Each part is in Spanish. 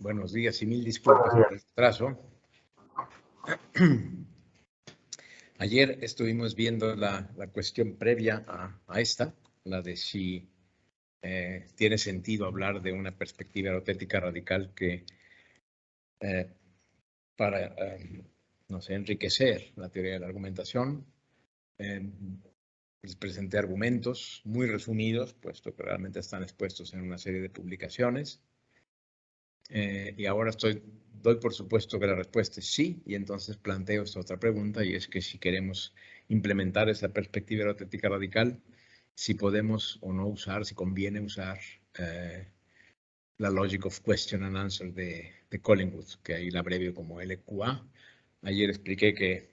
Buenos días y mil disculpas por el retraso. Ayer estuvimos viendo la cuestión previa a esta, la de si tiene sentido hablar de una perspectiva erotética radical que para, no sé, enriquecer la teoría de la argumentación. Les presenté argumentos muy resumidos, puesto que realmente están expuestos en una serie de publicaciones. Y ahora doy por supuesto que la respuesta es sí, y entonces planteo esta otra pregunta, y es que si queremos implementar esa perspectiva erotética radical, si podemos o no usar, si conviene usar la Logic of Question and Answer de Collingwood, que ahí la abrevio como LQA. Ayer expliqué que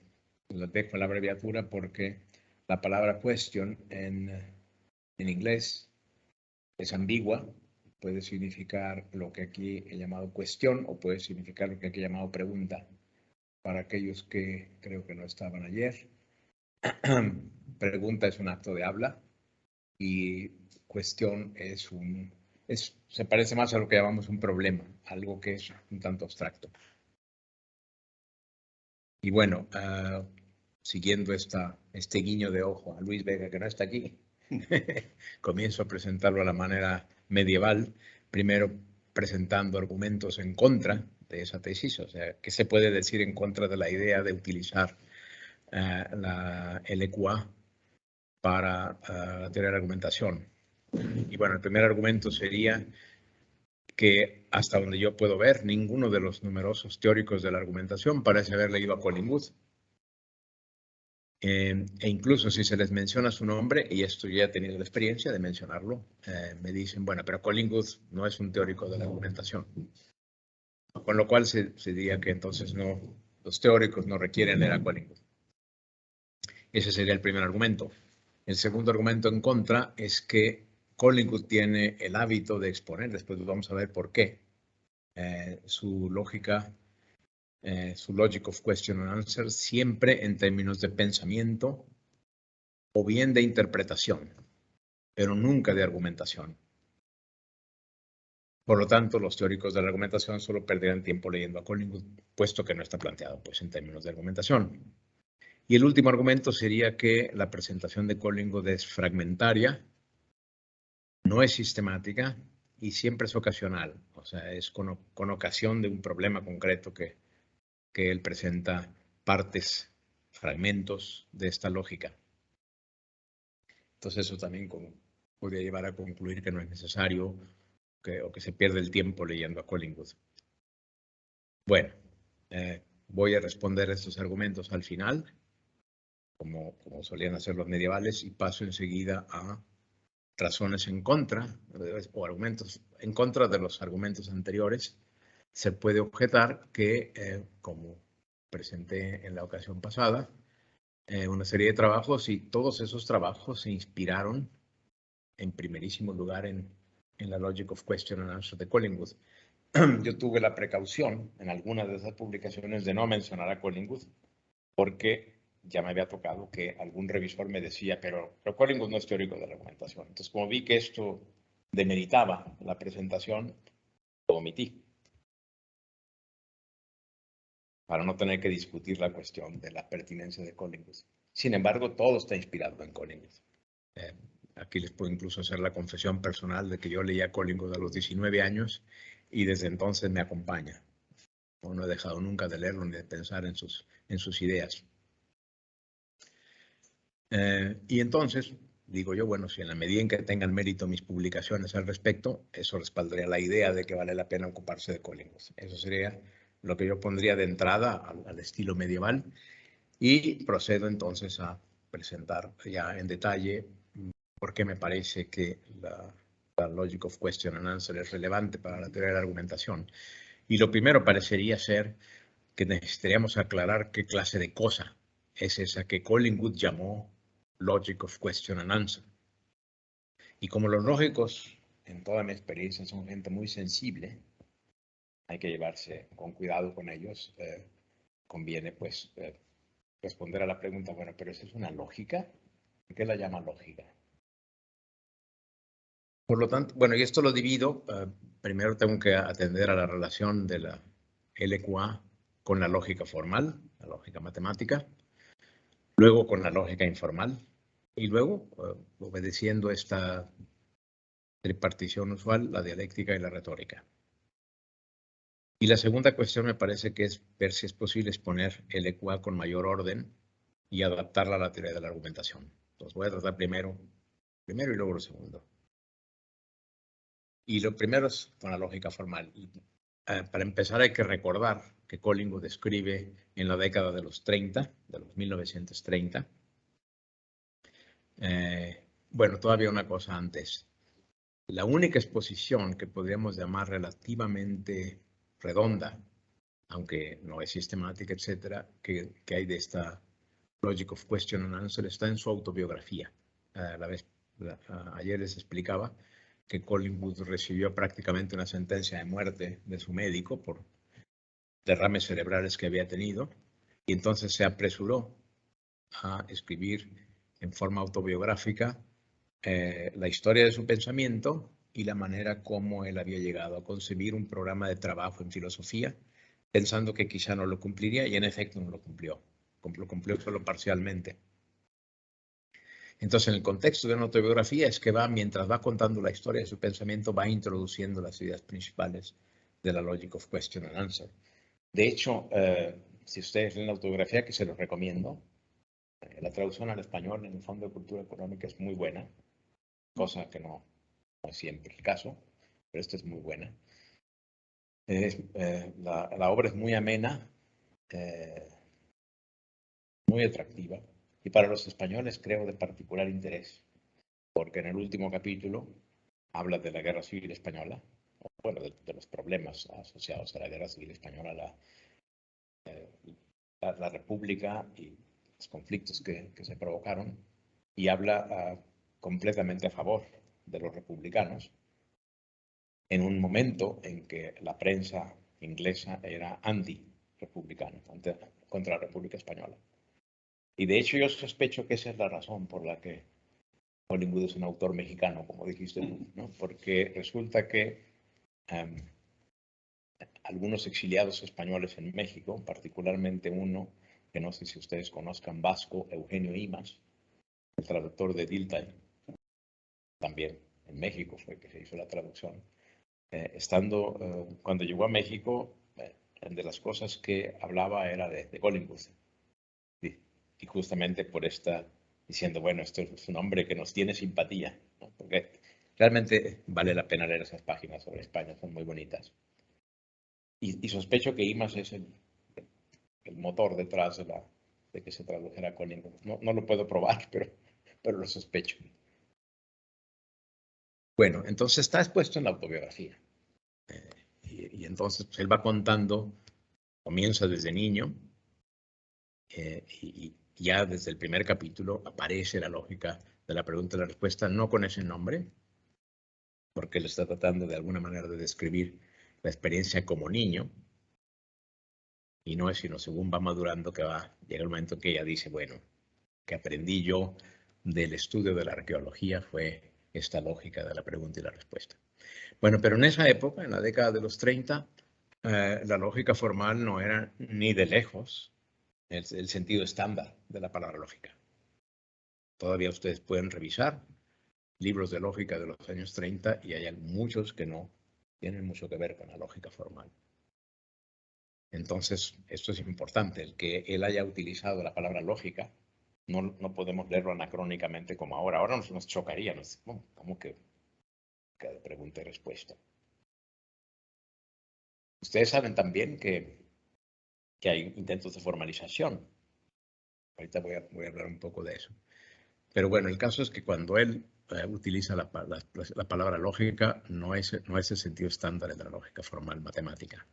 lo dejo la abreviatura porque la palabra question en inglés es ambigua. Puede significar lo que aquí he llamado cuestión o puede significar lo que aquí he llamado pregunta. Para aquellos que creo que no estaban ayer, pregunta es un acto de habla y cuestión se parece más a lo que llamamos un problema, algo que es un tanto abstracto. Y bueno, siguiendo este guiño de ojo a Luis Vega, que no está aquí, comienzo a presentarlo a la manera medieval, primero presentando argumentos en contra de esa tesis, o sea, ¿qué se puede decir en contra de la idea de utilizar la LQA para tener argumentación? Y bueno, el primer argumento sería que hasta donde yo puedo ver, ninguno de los numerosos teóricos de la argumentación parece haber leído a Collingwood. E incluso si se les menciona su nombre, y esto ya he tenido la experiencia de mencionarlo, me dicen, bueno, pero Collingwood no es un teórico de la argumentación. Con lo cual se diría que entonces los teóricos no requieren leer a Collingwood. Ese sería el primer argumento. El segundo argumento en contra es que Collingwood tiene el hábito de exponer, después vamos a ver por qué, su lógica, su logic of question and answer, siempre en términos de pensamiento o bien de interpretación, pero nunca de argumentación. Por lo tanto, los teóricos de la argumentación solo perderán tiempo leyendo a Collingwood, puesto que no está planteado pues, en términos de argumentación. Y el último argumento sería que la presentación de Collingwood es fragmentaria, no es sistemática y siempre es ocasional, o sea, es con ocasión de un problema concreto que él presenta partes, fragmentos de esta lógica. Entonces eso también podría llevar a concluir que no es necesario o que se pierde el tiempo leyendo a Collingwood. Bueno, voy a responder estos argumentos al final, como solían hacer los medievales, y paso enseguida a razones en contra, o argumentos en contra de los argumentos anteriores. Se puede objetar que, como presenté en la ocasión pasada, una serie de trabajos, y todos esos trabajos se inspiraron en primerísimo lugar en la Logic of Question and Answer de Collingwood. Yo tuve la precaución en algunas de esas publicaciones de no mencionar a Collingwood, porque ya me había tocado que algún revisor me decía, pero Collingwood no es teórico de la argumentación. Entonces, como vi que esto demeritaba la presentación, lo omití, para no tener que discutir la cuestión de la pertinencia de Collingwood. Sin embargo, todo está inspirado en Collingwood. Aquí les puedo incluso hacer la confesión personal de que yo leía Collingwood a los 19 años y desde entonces me acompaña. No he dejado nunca de leerlo ni de pensar en sus ideas. Y entonces, digo yo, bueno, si en la medida en que tengan mérito mis publicaciones al respecto, eso respaldaría la idea de que vale la pena ocuparse de Collingwood. Eso sería lo que yo pondría de entrada al estilo medieval, y procedo entonces a presentar ya en detalle por qué me parece que la Logic of Question and Answer es relevante para la teoría de la argumentación. Y lo primero parecería ser que necesitaríamos aclarar qué clase de cosa es esa que Collingwood llamó Logic of Question and Answer. Y como los lógicos, en toda mi experiencia, son gente muy sensible, hay que llevarse con cuidado con ellos, conviene pues responder a la pregunta, bueno, pero ¿eso es una lógica? ¿Por qué la llama lógica? Por lo tanto, bueno, y esto lo divido. Primero tengo que atender a la relación de la LQA con la lógica formal, la lógica matemática, luego con la lógica informal, y luego, obedeciendo esta tripartición usual, la dialéctica y la retórica. Y la segunda cuestión me parece que es ver si es posible exponer LQA con mayor orden y adaptarla a la teoría de la argumentación. Entonces voy a tratar primero y luego lo segundo. Y lo primero es con la lógica formal. Para empezar hay que recordar que Collingwood escribe en la década de los 30, de los 1930. Bueno, todavía una cosa antes. La única exposición que podríamos llamar relativamente redonda, aunque no es sistemática, etcétera, que hay de esta Logic of Question and Answer está en su autobiografía. Ayer les explicaba que Collingwood recibió prácticamente una sentencia de muerte de su médico por derrames cerebrales que había tenido, y entonces se apresuró a escribir en forma autobiográfica la historia de su pensamiento y la manera como él había llegado a concebir un programa de trabajo en filosofía, pensando que quizá no lo cumpliría, y en efecto no lo cumplió. Lo cumplió solo parcialmente. Entonces, en el contexto de una autobiografía es que mientras va contando la historia de su pensamiento, va introduciendo las ideas principales de la Logic of Question and Answer. De hecho, si ustedes leen la autobiografía, que se los recomiendo, la traducción al español en el Fondo de Cultura Económica es muy buena, cosa que no es siempre el caso, pero esta es muy buena. La obra es muy amena, muy atractiva, y para los españoles creo de particular interés, porque en el último capítulo habla de la Guerra Civil Española, bueno, de los problemas asociados a la Guerra Civil Española, la República y los conflictos que se provocaron, y habla completamente a favor de los republicanos, en un momento en que la prensa inglesa era anti-republicana, contra la República Española. Y de hecho yo sospecho que esa es la razón por la que Collingwood es un autor mexicano, como dijiste tú, ¿no? Porque resulta que algunos exiliados españoles en México, particularmente uno que no sé si ustedes conozcan, vasco, Eugenio Imas, el traductor de Dilthey, también en México fue que se hizo la traducción. Cuando llegó a México, de las cosas que hablaba era de Collingwood. Y justamente por diciendo, bueno, esto es un hombre que nos tiene simpatía, ¿no? Porque realmente vale la pena leer esas páginas sobre España, son muy bonitas. Y sospecho que Imas es el motor detrás de que se tradujera Collingwood. No lo puedo probar, pero lo sospecho. Bueno, entonces está expuesto en la autobiografía. Y entonces pues, él va contando, comienza desde niño, y ya desde el primer capítulo aparece la lógica de la pregunta y la respuesta, no con ese nombre, porque él está tratando de alguna manera de describir la experiencia como niño, y no es sino según va madurando que llega el momento que ella dice, bueno, que aprendí yo del estudio de la arqueología fue esta lógica de la pregunta y la respuesta. Bueno, pero en esa época, en la década de los 30, la lógica formal no era ni de lejos el sentido estándar de la palabra lógica. Todavía ustedes pueden revisar libros de lógica de los años 30 y hay muchos que no tienen mucho que ver con la lógica formal. Entonces, esto es importante, el que él haya utilizado la palabra lógica, no podemos leerlo anacrónicamente como ahora. Ahora nos chocaría, ¿cómo que de pregunta y respuesta? Ustedes saben también que hay intentos de formalización. Ahorita voy a hablar un poco de eso. Pero bueno, el caso es que cuando él utiliza la palabra lógica, no es el sentido estándar de la lógica formal matemática.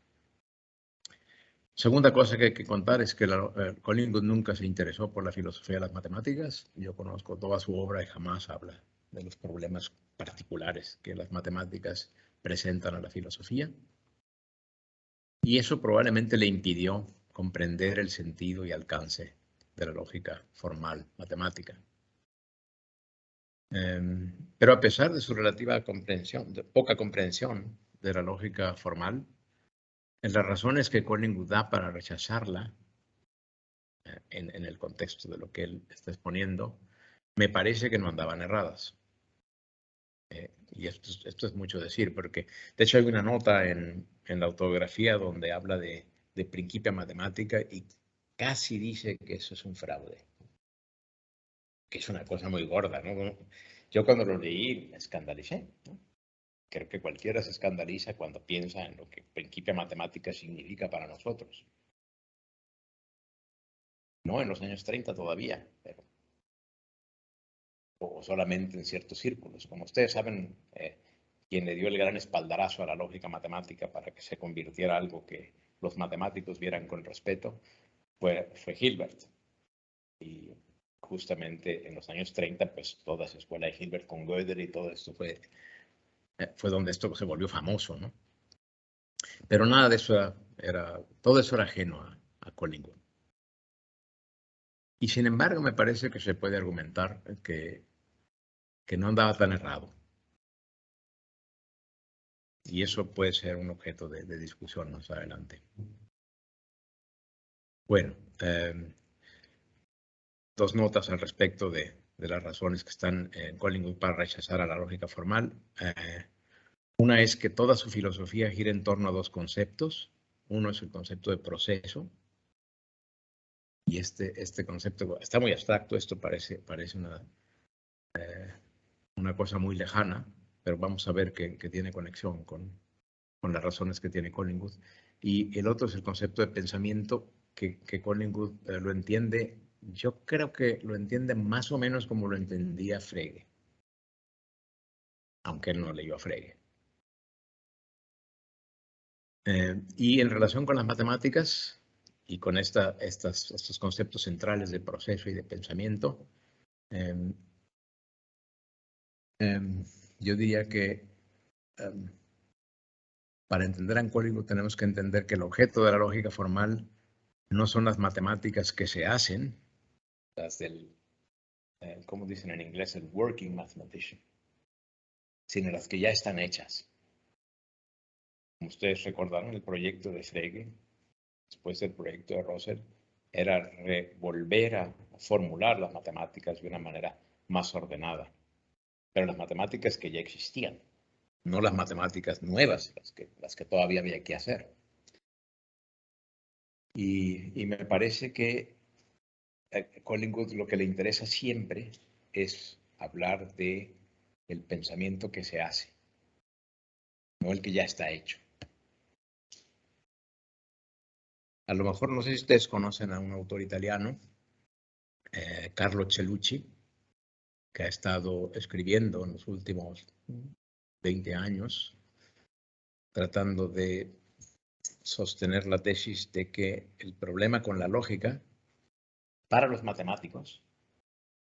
Segunda cosa que hay que contar es que Collingwood nunca se interesó por la filosofía de las matemáticas. Yo conozco toda su obra y jamás habla de los problemas particulares que las matemáticas presentan a la filosofía. Y eso probablemente le impidió comprender el sentido y alcance de la lógica formal matemática. Pero a pesar de su relativa comprensión, de poca comprensión de la lógica formal, en las razones que Collingwood da para rechazarla, en el contexto de lo que él está exponiendo, me parece que no andaban erradas. Y esto es mucho decir, porque de hecho hay una nota en la autobiografía donde habla de Principia Mathematica y casi dice que eso es un fraude, que es una cosa muy gorda, ¿no? Yo cuando lo leí me escandalicé, ¿no? Creo que cualquiera se escandaliza cuando piensa en lo que Principia Mathematica significa para nosotros. No en los años 30 todavía, pero o solamente en ciertos círculos. Como ustedes saben, quien le dio el gran espaldarazo a la lógica matemática para que se convirtiera en algo que los matemáticos vieran con respeto fue Hilbert. Y justamente en los años 30, pues toda esa escuela de Hilbert con Gödel y todo esto fue donde esto se volvió famoso, ¿no? Pero nada de eso todo eso era ajeno a Collingwood. Y sin embargo, me parece que se puede argumentar que no andaba tan errado. Y eso puede ser un objeto de discusión más adelante. Bueno, dos notas al respecto de las razones que están en Collingwood para rechazar a la lógica formal. Una es que toda su filosofía gira en torno a dos conceptos. Uno es el concepto de proceso. Y este concepto está muy abstracto. Esto parece una cosa muy lejana, pero vamos a ver que tiene conexión con las razones que tiene Collingwood. Y el otro es el concepto de pensamiento que Collingwood lo entiende, yo creo que lo entiende más o menos como lo entendía Frege, aunque él no leyó a Frege. Y en relación con las matemáticas y con estos conceptos centrales de proceso y de pensamiento, yo diría que para entender a Collingwood tenemos que entender que el objeto de la lógica formal no son las matemáticas que se hacen, las del, ¿cómo dicen en inglés? El working mathematician, sino las que ya están hechas. Como ustedes recordaron, el proyecto de Frege, después del proyecto de Russell, era volver a formular las matemáticas de una manera más ordenada, pero las matemáticas que ya existían, no las matemáticas nuevas, las que todavía había que hacer. Y me parece que a Collingwood lo que le interesa siempre es hablar de el pensamiento que se hace, no el que ya está hecho. A lo mejor no sé si ustedes conocen a un autor italiano, Carlo Cellucci, que ha estado escribiendo en los últimos 20 años, tratando de sostener la tesis de que el problema con la lógica para los matemáticos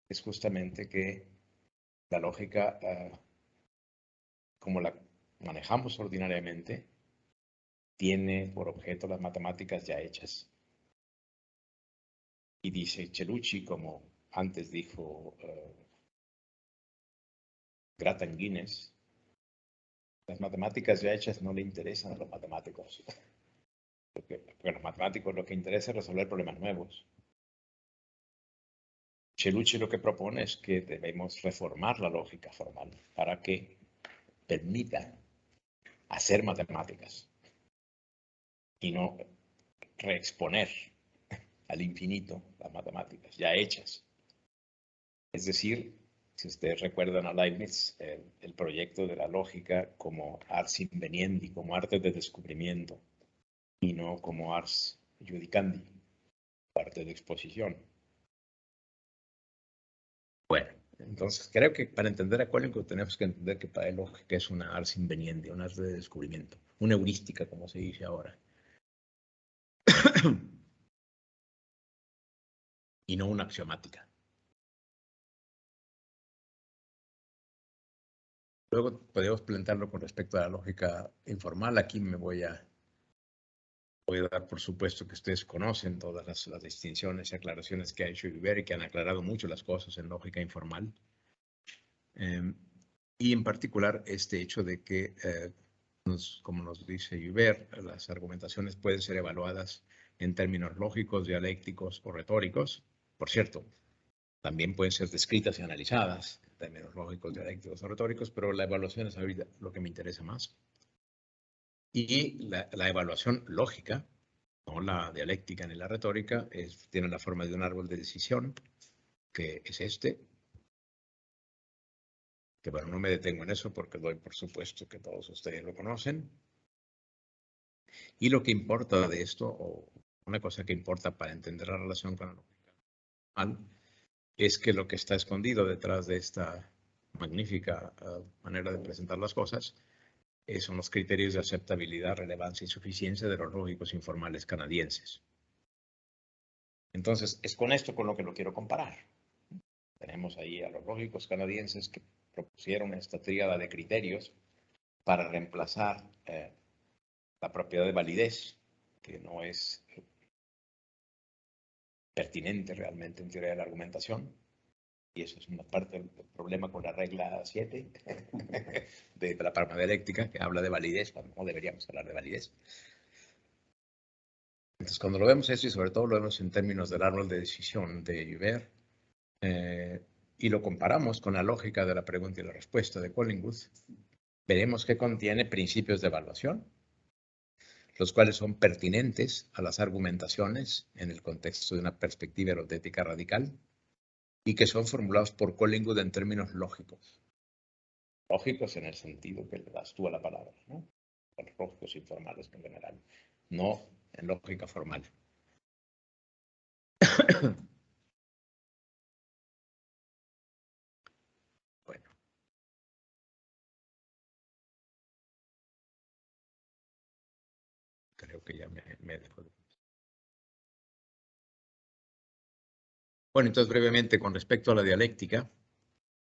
es justamente que la lógica, como la manejamos ordinariamente, tiene por objeto las matemáticas ya hechas. Y dice Cellucci, como antes dijo Grattan Guinness, las matemáticas ya hechas no le interesan a los matemáticos. Porque a los matemáticos lo que interesa es resolver problemas nuevos. Cellucci lo que propone es que debemos reformar la lógica formal para que permita hacer matemáticas y no reexponer al infinito las matemáticas ya hechas. Es decir, si ustedes recuerdan a Leibniz, el proyecto de la lógica como ars inveniendi, como arte de descubrimiento, y no como ars judicandi, arte de exposición. Bueno, entonces creo que para entender a Collingwood tenemos que entender que para él lógica es una ars inveniendi, un arte de descubrimiento, una heurística, como se dice ahora. Y no una axiomática. Luego podemos plantearlo con respecto a la lógica informal. Aquí me voy a dar por supuesto que ustedes conocen todas las distinciones y aclaraciones que ha hecho Iber y que han aclarado mucho las cosas en lógica informal. Y en particular este hecho de que, como nos dice Hubert, las argumentaciones pueden ser evaluadas en términos lógicos, dialécticos o retóricos. Por cierto, también pueden ser descritas y analizadas en términos lógicos, dialécticos o retóricos, pero la evaluación es ahorita lo que me interesa más. Y la evaluación lógica, no la dialéctica ni la retórica, tiene la forma de un árbol de decisión, que es este, que bueno, no me detengo en eso porque doy por supuesto que todos ustedes lo conocen. Y lo que importa de esto, o una cosa que importa para entender la relación con la lógica, es que lo que está escondido detrás de esta magnífica manera de presentar las cosas son los criterios de aceptabilidad, relevancia y suficiencia de los lógicos informales canadienses. Entonces, es con esto con lo que lo quiero comparar. Tenemos ahí a los lógicos canadienses que propusieron esta tríada de criterios para reemplazar la propiedad de validez, que no es pertinente realmente en teoría de la argumentación. Y eso es una parte del problema con la regla 7 de la parmodialéctica, que habla de validez, cuando no deberíamos hablar de validez. Entonces, cuando lo vemos eso, y sobre todo lo vemos en términos del árbol de decisión de Hubert, y lo comparamos con la lógica de la pregunta y la respuesta de Collingwood, veremos que contiene principios de evaluación, los cuales son pertinentes a las argumentaciones en el contexto de una perspectiva erotética radical y que son formulados por Collingwood en términos lógicos. Lógicos en el sentido que le das tú a la palabra, ¿no? Los lógicos informales en general, no en lógica formal. Bueno. Creo que ya me dejó. Bueno, entonces brevemente con respecto a la dialéctica,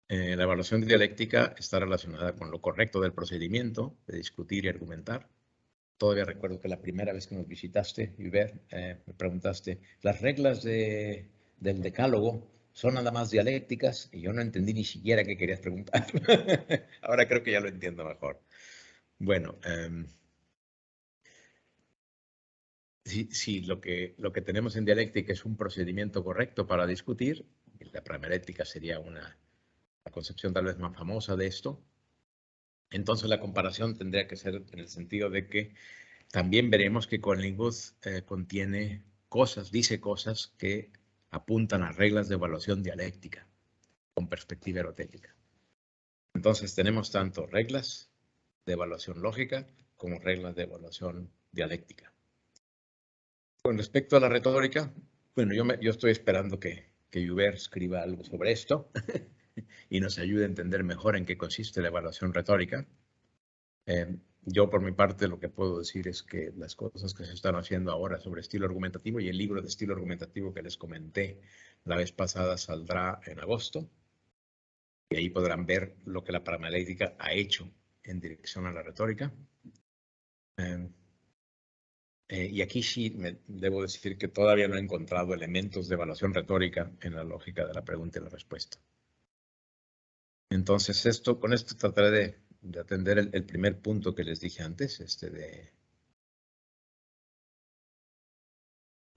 la evaluación de dialéctica está relacionada con lo correcto del procedimiento, de discutir y argumentar. Todavía recuerdo que la primera vez que nos visitaste, Hubert, me preguntaste, ¿las reglas del decálogo son nada más dialécticas? Y yo no entendí ni siquiera qué querías preguntar. Ahora creo que ya lo entiendo mejor. Bueno, si lo que tenemos en dialéctica es un procedimiento correcto para discutir, y la parmedialéctica sería la concepción tal vez más famosa de esto, entonces la comparación tendría que ser en el sentido de que también veremos que Collingwood contiene cosas, dice cosas que apuntan a reglas de evaluación dialéctica con perspectiva erotética. Entonces tenemos tanto reglas de evaluación lógica como reglas de evaluación dialéctica. Con respecto a la retórica, bueno, yo estoy esperando que Hubert escriba algo sobre esto y nos ayude a entender mejor en qué consiste la evaluación retórica. Yo, por mi parte, lo que puedo decir es que las cosas que se están haciendo ahora sobre estilo argumentativo y el libro de estilo argumentativo que les comenté la vez pasada saldrá en agosto. Y ahí podrán ver lo que la parmedialéctica ha hecho en dirección a la retórica. Y aquí sí debo decir que todavía no he encontrado elementos de evaluación retórica en la lógica de la pregunta y la respuesta. Entonces, con esto trataré de atender el primer punto que les dije antes, de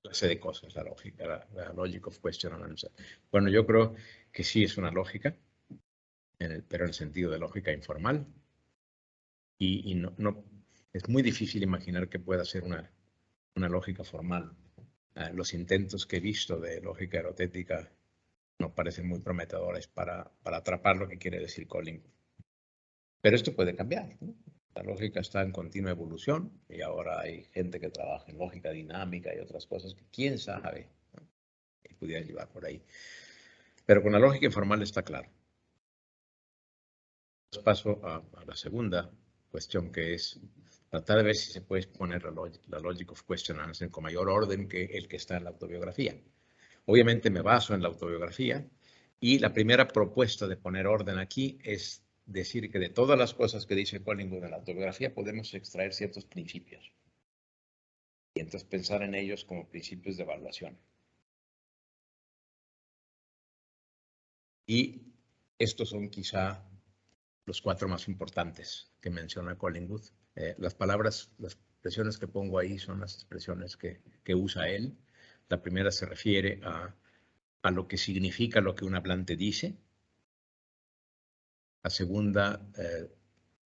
clase de cosas, la lógica, la logic of question and answer. Bueno, yo creo que sí es una lógica, pero en el sentido de lógica informal. Y no, es muy difícil imaginar que pueda ser una lógica formal. Los intentos que he visto de lógica erotética nos parecen muy prometedores para atrapar lo que quiere decir Collingwood. Pero esto puede cambiar, ¿no? La lógica está en continua evolución y ahora hay gente que trabaja en lógica dinámica y otras cosas que quién sabe, ¿no? Y pudiera llevar por ahí. Pero con la lógica informal está claro. Paso a la segunda cuestión, que es tratar de ver si se puede exponer la logic of question and answer con mayor orden que el que está en la autobiografía. Obviamente me baso en la autobiografía y la primera propuesta de poner orden aquí es decir que de todas las cosas que dice Collingwood en la autobiografía podemos extraer ciertos principios y entonces pensar en ellos como principios de evaluación. Y Estos son quizá los 4 más importantes que menciona Collingwood. Las palabras, las expresiones que pongo ahí son las expresiones que usa él. La primera se refiere a lo que significa lo que un hablante dice. La segunda,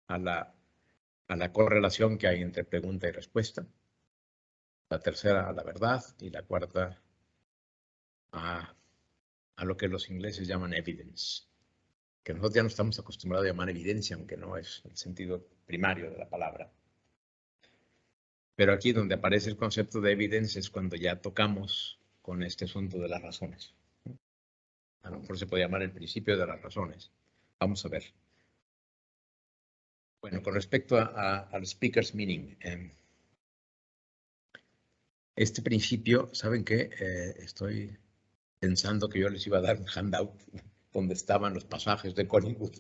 a la correlación que hay entre pregunta y respuesta. La tercera, a la verdad. Y la cuarta, a lo que los ingleses llaman evidence, que nosotros ya no estamos acostumbrados a llamar evidencia, aunque no es el sentido primario de la palabra. Pero aquí donde aparece el concepto de evidence es cuando ya tocamos con este asunto de las razones. A lo mejor se puede llamar el principio de las razones. Vamos a ver. Bueno, con respecto al speaker's meaning, este principio, ¿saben qué? Estoy pensando que yo les iba a dar un handout donde estaban los pasajes de Collingwood,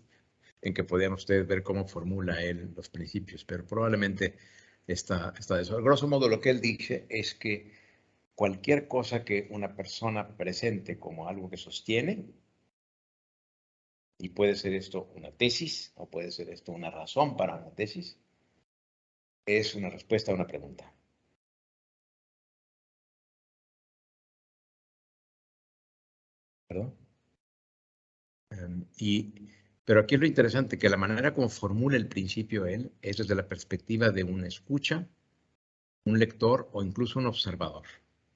en que podían ustedes ver cómo formula él los principios, pero probablemente está de eso. Grosso modo, lo que él dice es que cualquier cosa que una persona presente como algo que sostiene, y puede ser esto una tesis, o puede ser esto una razón para una tesis, es una respuesta a una pregunta. ¿Perdón? Pero aquí es lo interesante, que la manera como formula el principio él es desde la perspectiva de un escucha, un lector o incluso un observador.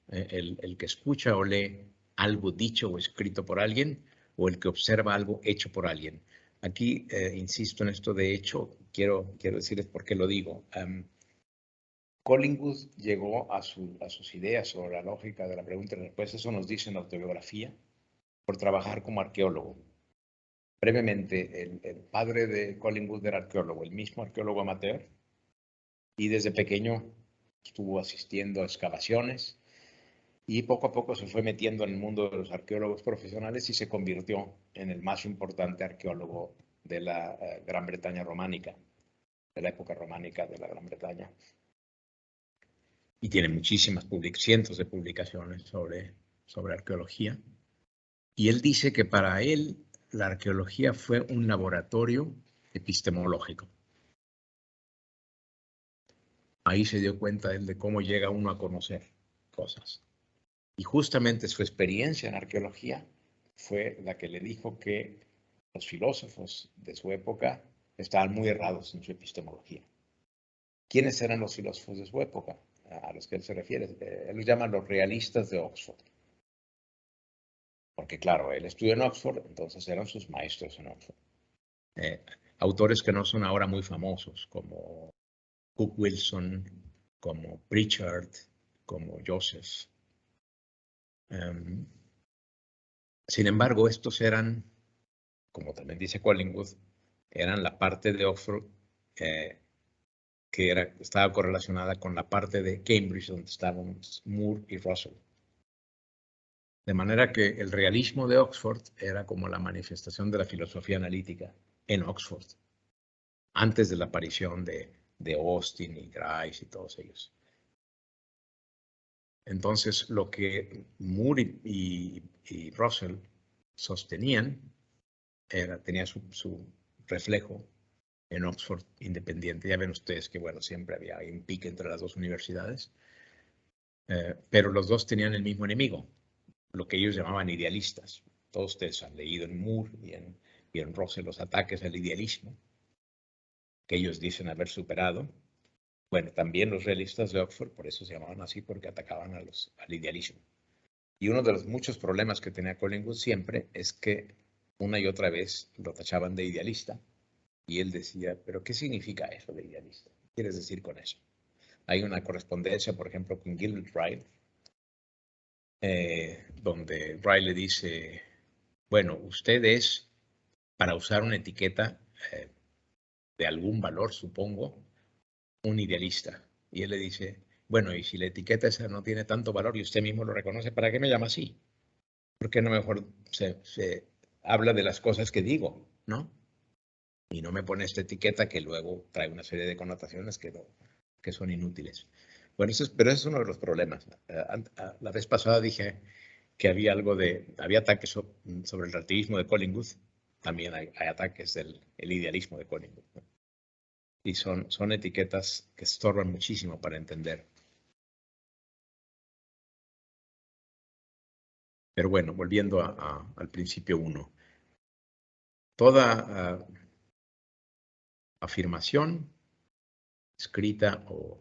El que escucha o lee algo dicho o escrito por alguien, o el que observa algo hecho por alguien. Aquí insisto en esto de hecho, quiero decirles por qué lo digo. Collingwood llegó a sus ideas sobre la lógica de la pregunta y respuesta, eso nos dice en la autobiografía, por trabajar como arqueólogo. Brevemente, el padre de Collingwood era arqueólogo, el mismo arqueólogo amateur, y desde pequeño estuvo asistiendo a excavaciones y poco a poco se fue metiendo en el mundo de los arqueólogos profesionales y se convirtió en el más importante arqueólogo de la Gran Bretaña románica, de la época románica de la Gran Bretaña. Y tiene muchísimas, cientos de publicaciones sobre arqueología. Y él dice que para él la arqueología fue un laboratorio epistemológico. Ahí se dio cuenta él de cómo llega uno a conocer cosas. Y justamente su experiencia en arqueología fue la que le dijo que los filósofos de su época estaban muy errados en su epistemología. ¿Quiénes eran los filósofos de su época? A los que él se refiere. Él los llama los realistas de Oxford. Porque claro, él estudió en Oxford, entonces eran sus maestros en Oxford. Autores que no son ahora muy famosos, como Cook Wilson, como Pritchard, como Joseph. Sin embargo, estos eran, como también dice Collingwood, eran la parte de Oxford que estaba correlacionada con la parte de Cambridge donde estaban Moore y Russell. De manera que el realismo de Oxford era como la manifestación de la filosofía analítica en Oxford, antes de la aparición de Austin y Grice y todos ellos. Entonces, lo que Moore y Russell sostenían tenía su reflejo en Oxford independiente. Ya ven ustedes que, bueno, siempre había un pique entre las dos universidades, pero los dos tenían el mismo enemigo, lo que ellos llamaban idealistas. Todos ustedes han leído en Moore y en Russell los ataques al idealismo, que ellos dicen haber superado. Bueno, también los realistas de Oxford, por eso se llamaban así, porque atacaban al idealismo. Y uno de los muchos problemas que tenía Collingwood siempre es que una y otra vez lo tachaban de idealista. Y él decía, ¿pero qué significa eso de idealista? ¿Qué quieres decir con eso? Hay una correspondencia, por ejemplo, con Gilbert Ryle, donde Ryle le dice, bueno, usted es, para usar una etiqueta de algún valor, supongo, un idealista. Y él le dice, bueno, y si la etiqueta esa no tiene tanto valor y usted mismo lo reconoce, ¿para qué me llama así? ¿Por qué no mejor se habla de las cosas que digo, no? Y no me pone esta etiqueta que luego trae una serie de connotaciones que son inútiles. Bueno, pero ese es uno de los problemas. La vez pasada dije que había había ataques sobre el relativismo de Collingwood también hay ataques del idealismo de Collingwood, ¿no? Y son etiquetas que estorban muchísimo para entender. Pero bueno, volviendo al principio 1. Toda afirmación escrita o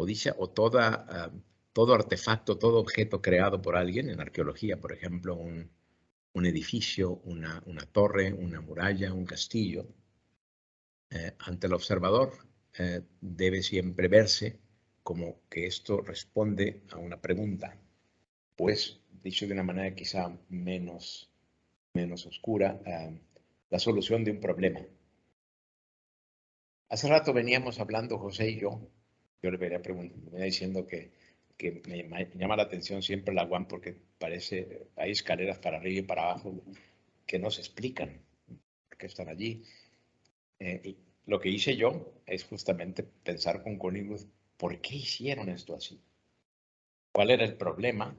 dicha, o todo artefacto, todo objeto creado por alguien, en arqueología, por ejemplo, un edificio, una torre, una muralla, un castillo, ante el observador debe siempre verse como que esto responde a una pregunta, pues, dicho de una manera quizá menos oscura, la solución de un problema. Hace rato veníamos hablando, José y yo le venía diciendo que me llama la atención siempre la UAM porque hay escaleras para arriba y para abajo que no se explican por qué están allí. Y lo que hice yo es justamente pensar con Collingwood, ¿por qué hicieron esto así? ¿Cuál era el problema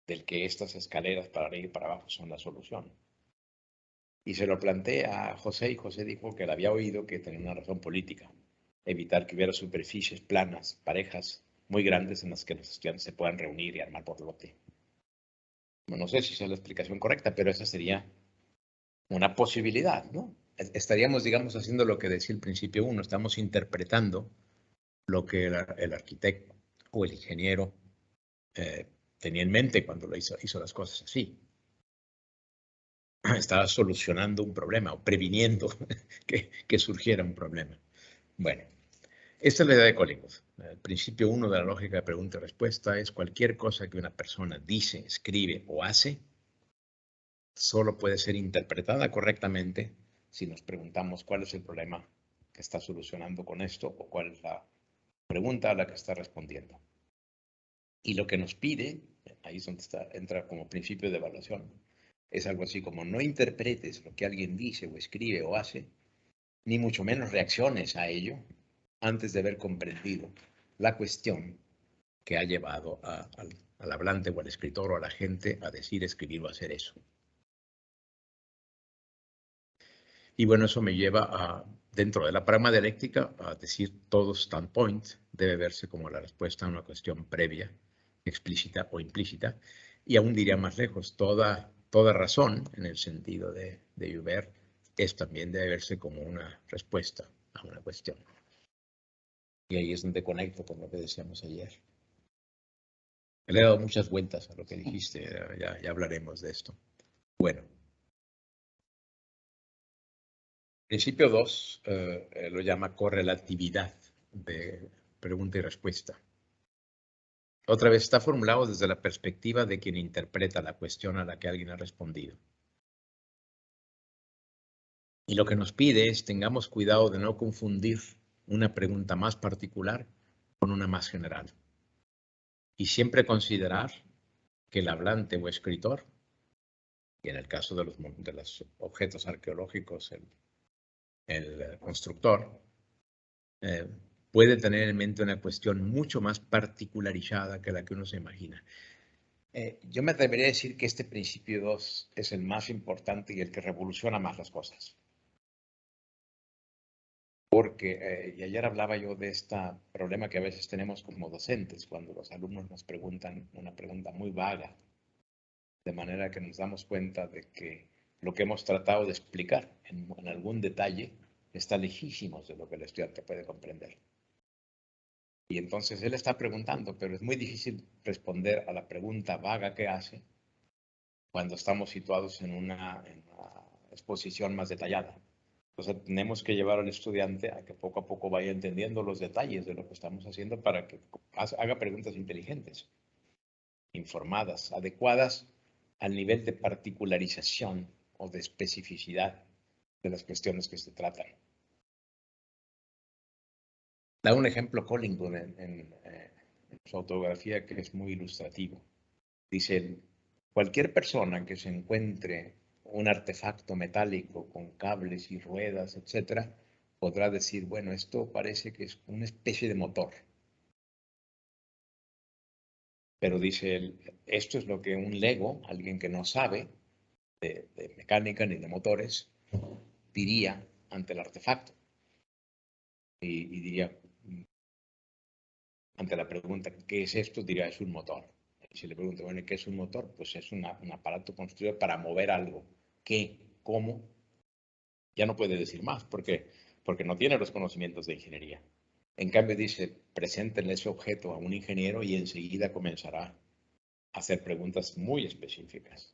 del que estas escaleras para arriba y para abajo son la solución? Y se lo planteé a José y José dijo que le había oído que tenía una razón política, evitar que hubiera superficies planas, parejas muy grandes en las que los estudiantes se puedan reunir y armar borlote. No sé si esa es la explicación correcta, pero esa sería una posibilidad, ¿no? Estaríamos, digamos, haciendo lo que decía el principio 1, estamos interpretando lo que el arquitecto o el ingeniero tenía en mente cuando hizo las cosas así. Estaba solucionando un problema o previniendo que surgiera un problema. Bueno, esta es la idea de Collingwood. El principio 1 de la lógica de pregunta y respuesta es cualquier cosa que una persona dice, escribe o hace solo puede ser interpretada correctamente si nos preguntamos cuál es el problema que está solucionando con esto o cuál es la pregunta a la que está respondiendo. Y lo que nos pide, ahí es donde entra como principio de evaluación, es algo así como no interpretes lo que alguien dice o escribe o hace, ni mucho menos reacciones a ello antes de haber comprendido la cuestión que ha llevado al hablante o al escritor o a la gente a decir, escribir o hacer eso. Y bueno, eso me lleva dentro de la pragma dialéctica, a decir todo standpoint debe verse como la respuesta a una cuestión previa, explícita o implícita, y aún diría más lejos, toda razón, en el sentido de Hubert, también debe verse como una respuesta a una cuestión. Y ahí es donde conecto con lo que decíamos ayer. Le he dado muchas vueltas a lo que dijiste, ya hablaremos de esto. Bueno. Principio 2 lo llama correlatividad de pregunta y respuesta. Otra vez está formulado desde la perspectiva de quien interpreta la cuestión a la que alguien ha respondido. Y lo que nos pide es tengamos cuidado de no confundir una pregunta más particular con una más general. Y siempre considerar que el hablante o escritor, y en el caso de los objetos arqueológicos, el constructor, puede tener en mente una cuestión mucho más particularizada que la que uno se imagina. Yo me atrevería a decir que este principio 2 es el más importante y el que revoluciona más las cosas. Porque, y ayer hablaba yo de este problema que a veces tenemos como docentes, cuando los alumnos nos preguntan una pregunta muy vaga, de manera que nos damos cuenta de que lo que hemos tratado de explicar en algún detalle está lejísimos de lo que el estudiante puede comprender. Y entonces él está preguntando, pero es muy difícil responder a la pregunta vaga que hace cuando estamos situados en una exposición más detallada. Entonces tenemos que llevar al estudiante a que poco a poco vaya entendiendo los detalles de lo que estamos haciendo para que haga preguntas inteligentes, informadas, adecuadas al nivel de particularización o de especificidad de las cuestiones que se tratan. Da un ejemplo Collingwood en su autobiografía que es muy ilustrativo. Dice, cualquier persona que se encuentre un artefacto metálico con cables y ruedas, etcétera, podrá decir, bueno, esto parece que es una especie de motor. Pero dice él, esto es lo que un lego, alguien que no sabe, de mecánica ni de motores, diría ante el artefacto. Y diría, ante la pregunta, ¿qué es esto? Diría, es un motor. Y si le pregunto, bueno, ¿qué es un motor? Pues es un aparato construido para mover algo. ¿Qué? ¿Cómo? Ya no puede decir más, porque no tiene los conocimientos de ingeniería. En cambio dice, preséntenle ese objeto a un ingeniero y enseguida comenzará a hacer preguntas muy específicas.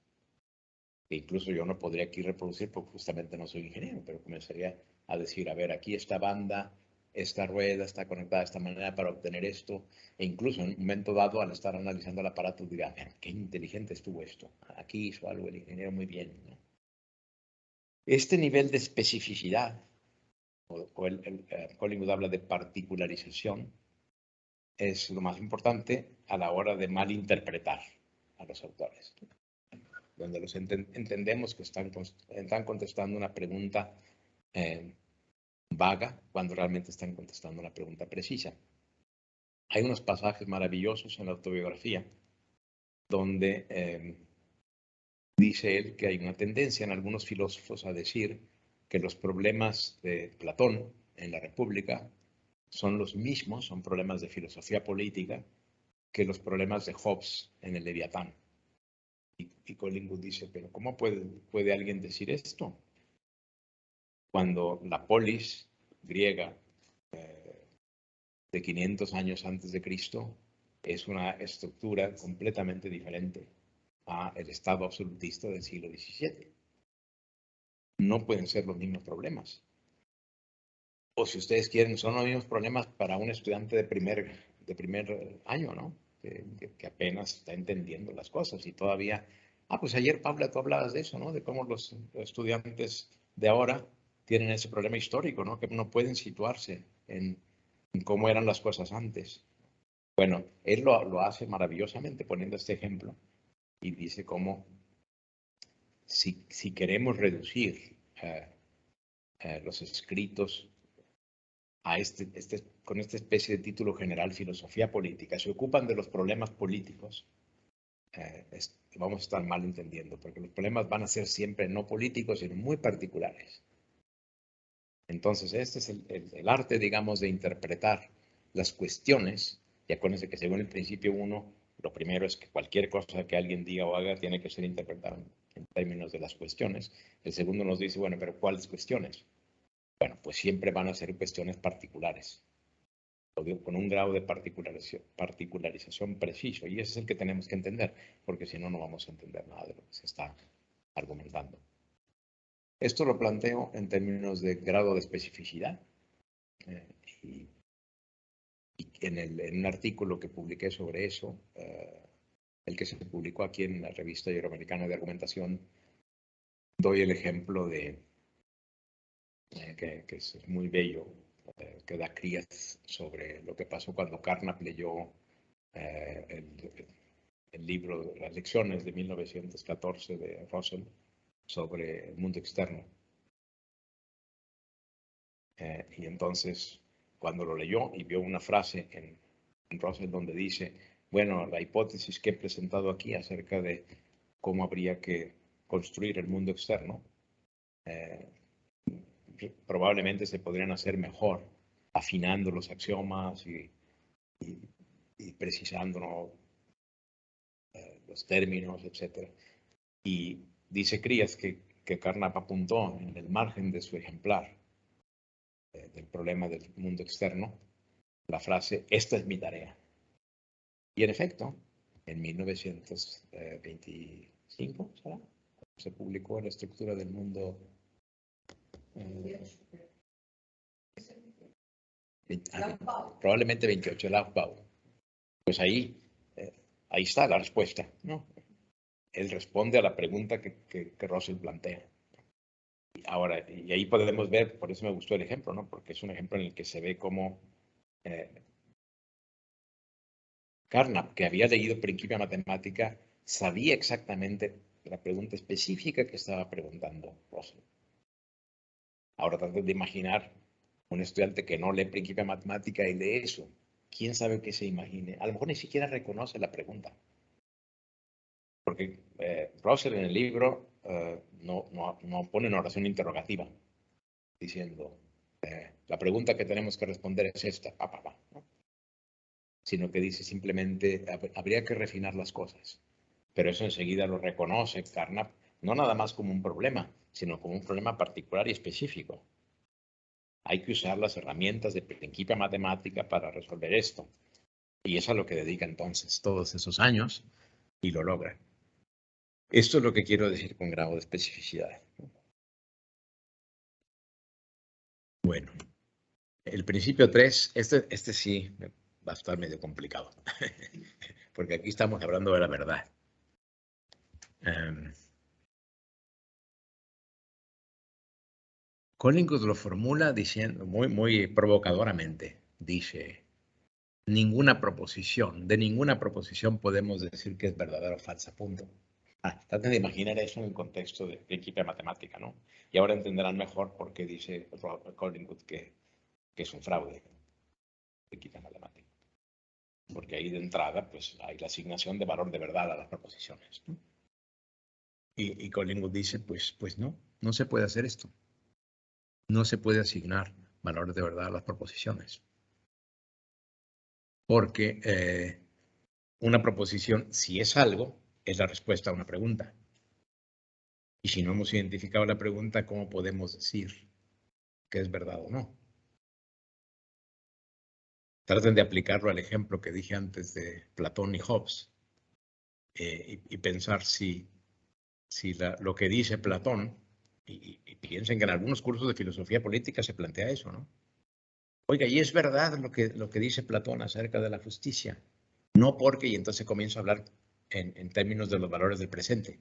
Que incluso yo no podría aquí reproducir porque justamente no soy ingeniero, pero comenzaría a decir, a ver, aquí esta banda, esta rueda está conectada de esta manera para obtener esto, e incluso en un momento dado, al estar analizando el aparato, dirá, qué inteligente estuvo esto, aquí hizo algo el ingeniero muy bien, ¿no? Este nivel de especificidad, Collingwood habla de particularización, es lo más importante a la hora de malinterpretar a los autores, donde los entendemos que están contestando una pregunta vaga cuando realmente están contestando una pregunta precisa. Hay unos pasajes maravillosos en la autobiografía donde dice él que hay una tendencia en algunos filósofos a decir que los problemas de Platón en la República son los mismos, son problemas de filosofía política, que los problemas de Hobbes en el Leviatán. Y Collingwood dice, pero ¿cómo puede alguien decir esto? Cuando la polis griega de 500 años antes de Cristo es una estructura completamente diferente a el Estado absolutista del siglo XVII. No pueden ser los mismos problemas. O si ustedes quieren, son los mismos problemas para un estudiante de primer año, ¿no? Que apenas está entendiendo las cosas y todavía... pues ayer, Paula, tú hablabas de eso, ¿no? De cómo los estudiantes de ahora tienen ese problema histórico, ¿no? Que no pueden situarse en cómo eran las cosas antes. Bueno, él lo hace maravillosamente poniendo este ejemplo y dice cómo si queremos reducir los escritos a con esta especie de título general, filosofía política, se ocupan de los problemas políticos, vamos a estar mal entendiendo, porque los problemas van a ser siempre no políticos, sino muy particulares. Entonces, este es el arte, digamos, de interpretar las cuestiones. Y acuérdense que según el principio 1, lo primero es que cualquier cosa que alguien diga o haga tiene que ser interpretada en términos de las cuestiones. El segundo nos dice, bueno, pero ¿cuáles cuestiones? Bueno, pues siempre van a ser cuestiones particulares, con un grado de particularización preciso. Y ese es el que tenemos que entender, porque si no, no vamos a entender nada de lo que se está argumentando. Esto lo planteo en términos de grado de especificidad. Y en un artículo que publiqué sobre eso, el que se publicó aquí en la revista Iberoamericana de Argumentación, doy el ejemplo de que es muy bello, que da Kríaz sobre lo que pasó cuando Carnap leyó el libro Las lecciones de 1914 de Russell sobre el mundo externo. Y entonces, cuando lo leyó y vio una frase en Russell donde dice, bueno, la hipótesis que he presentado aquí acerca de cómo habría que construir el mundo externo, probablemente se podrían hacer mejor afinando los axiomas y precisando, ¿no? Los términos, etc. Y dice Kríaz que Carnap apuntó en el margen de su ejemplar del problema del mundo externo la frase, esta es mi tarea. Y en efecto, en 1925, ¿será? Se publicó la estructura del mundo. Probablemente 28, el Aufbau. Pues ahí está la respuesta, ¿no? Él responde a la pregunta que Russell plantea. Ahora, y ahí podemos ver, por eso me gustó el ejemplo, ¿no? Porque es un ejemplo en el que se ve cómo Carnap, que había leído Principia Matemática, sabía exactamente la pregunta específica que estaba preguntando Russell. Ahora traten de imaginar un estudiante que no lee Principia Matemática y lee eso. ¿Quién sabe qué se imagine? A lo mejor ni siquiera reconoce la pregunta. Porque Russell en el libro no pone una oración interrogativa diciendo la pregunta que tenemos que responder es esta, ¿no? Sino que dice simplemente habría que refinar las cosas. Pero eso enseguida lo reconoce Carnap, no nada más como un problema, sino como un problema particular y específico. Hay que usar las herramientas de principia matemática para resolver esto. Y es a lo que dedica entonces todos esos años y lo logra. Esto es lo que quiero decir con grado de especificidad. Bueno, el principio 3, este sí va a estar medio complicado, porque aquí estamos hablando de la verdad. Collingwood lo formula diciendo muy provocadoramente, dice, de ninguna proposición podemos decir que es verdadera o falsa, punto. Traten de imaginar eso en el contexto de equipo de matemática, ¿no? Y ahora entenderán mejor por qué dice Collingwood que es un fraude de equipo matemática. Porque ahí de entrada, pues, hay la asignación de valor de verdad a las proposiciones, ¿no? Y Collingwood dice, pues no se puede hacer esto. No se puede asignar valor de verdad a las proposiciones. Porque una proposición, si es algo, es la respuesta a una pregunta. Y si no hemos identificado la pregunta, ¿cómo podemos decir que es verdad o no? Traten de aplicarlo al ejemplo que dije antes de Platón y Hobbes y pensar si lo que dice Platón, y piensen que en algunos cursos de filosofía política se plantea eso, ¿no? Oiga, y es verdad lo que dice Platón acerca de la justicia. No porque, y entonces comienzo a hablar en términos de los valores del presente.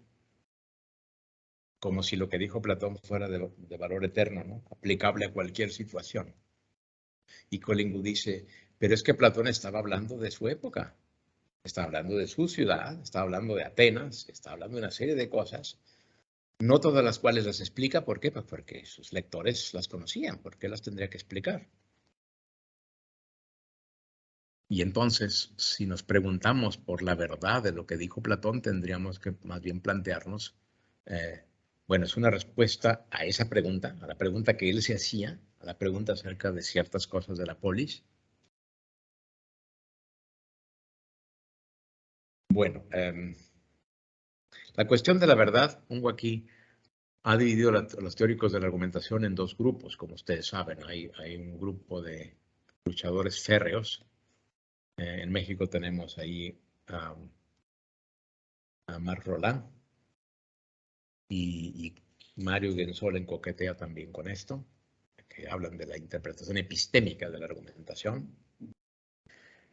Como si lo que dijo Platón fuera de valor eterno, ¿no? Aplicable a cualquier situación. Y Collingwood dice, pero es que Platón estaba hablando de su época. Está hablando de su ciudad, está hablando de Atenas, está hablando de una serie de cosas, no todas las cuales las explica. ¿Por qué? Pues porque sus lectores las conocían. ¿Por qué las tendría que explicar? Y entonces, si nos preguntamos por la verdad de lo que dijo Platón, tendríamos que más bien plantearnos, bueno, es una respuesta a esa pregunta, a la pregunta que él se hacía, a la pregunta acerca de ciertas cosas de la polis. Bueno, la cuestión de la verdad, pongo aquí, ha dividido los teóricos de la argumentación en dos grupos, como ustedes saben. Hay un grupo de luchadores férreos. En México tenemos ahí a Marc Rolland y Mario Gensolen coquetea también con esto, que hablan de la interpretación epistémica de la argumentación.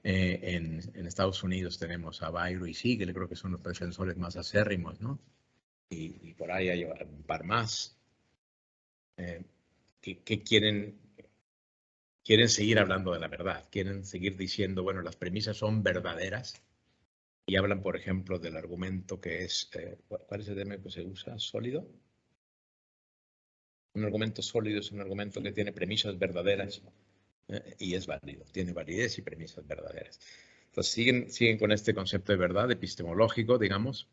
En Estados Unidos tenemos a Bairo y Siegel, creo que son los defensores más acérrimos, ¿no? Y por ahí hay un par más que quieren seguir hablando de la verdad, quieren seguir diciendo, bueno, las premisas son verdaderas, y hablan, por ejemplo, del argumento que es, ¿cuál es el término que se usa? ¿Sólido? Un argumento sólido es un argumento que tiene premisas verdaderas y es válido, tiene validez y premisas verdaderas. Entonces siguen con este concepto de verdad epistemológico, digamos.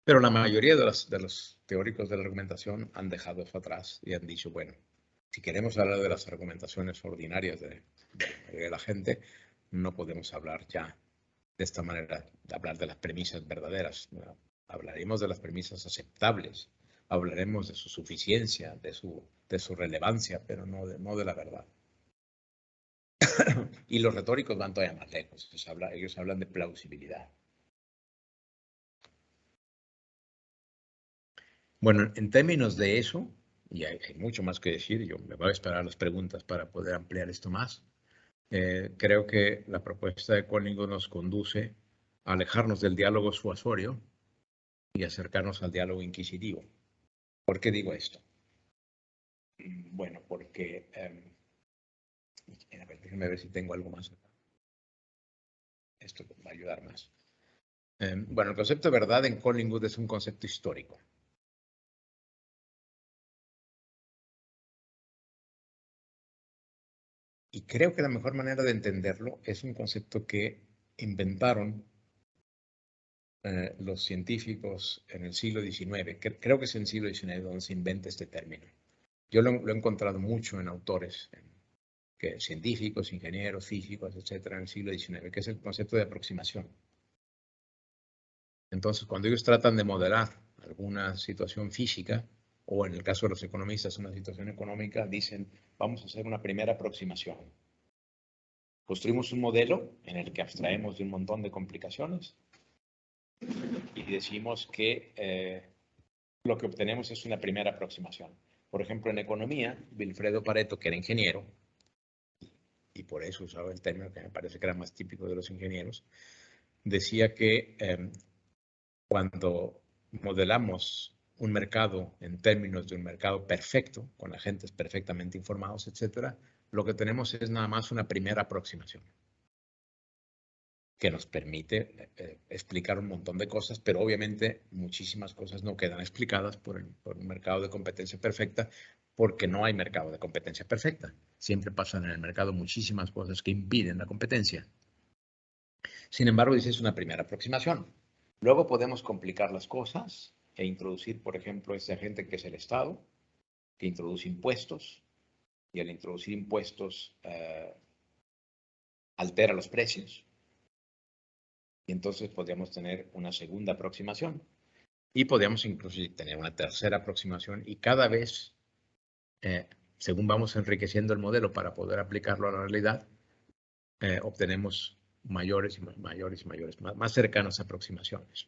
Pero la mayoría de los teóricos de la argumentación han dejado eso atrás y han dicho, bueno, si queremos hablar de las argumentaciones ordinarias de la gente, no podemos hablar ya de esta manera, de hablar de las premisas verdaderas. Hablaremos de las premisas aceptables, hablaremos de su suficiencia, de su relevancia, pero no de la verdad. Y los retóricos van todavía más lejos, ellos hablan de plausibilidad. Bueno, en términos de eso, y hay mucho más que decir, yo me voy a esperar las preguntas para poder ampliar esto más. Creo que la propuesta de Collingwood nos conduce a alejarnos del diálogo suasorio y acercarnos al diálogo inquisitivo. ¿Por qué digo esto? Bueno, porque... a ver, déjenme ver si tengo algo más. Esto va a ayudar más. Bueno, el concepto de verdad en Collingwood es un concepto histórico. Y creo que la mejor manera de entenderlo es un concepto que inventaron los científicos en el siglo XIX, creo que es en el siglo XIX donde se inventa este término. Yo lo he encontrado mucho en autores, científicos, ingenieros, físicos, etcétera, en el siglo XIX, que es el concepto de aproximación. Entonces, cuando ellos tratan de modelar alguna situación física, o en el caso de los economistas, una situación económica, dicen, vamos a hacer una primera aproximación. Construimos un modelo en el que abstraemos de un montón de complicaciones y decimos que lo que obtenemos es una primera aproximación. Por ejemplo, en economía, Vilfredo Pareto, que era ingeniero, y por eso usaba el término que me parece que era más típico de los ingenieros, decía que cuando modelamos un mercado en términos de un mercado perfecto, con agentes perfectamente informados, etcétera, lo que tenemos es nada más una primera aproximación que nos permite explicar un montón de cosas, pero obviamente muchísimas cosas no quedan explicadas por un mercado de competencia perfecta, porque no hay mercado de competencia perfecta. Siempre pasan en el mercado muchísimas cosas que impiden la competencia. Sin embargo, dice, es una primera aproximación. Luego podemos complicar las cosas e introducir, por ejemplo, ese agente que es el Estado, que introduce impuestos, y al introducir impuestos altera los precios. Y entonces podríamos tener una segunda aproximación. Y podríamos incluso tener una tercera aproximación y cada vez, según vamos enriqueciendo el modelo para poder aplicarlo a la realidad, obtenemos mayores y mayores y mayores, más cercanas aproximaciones.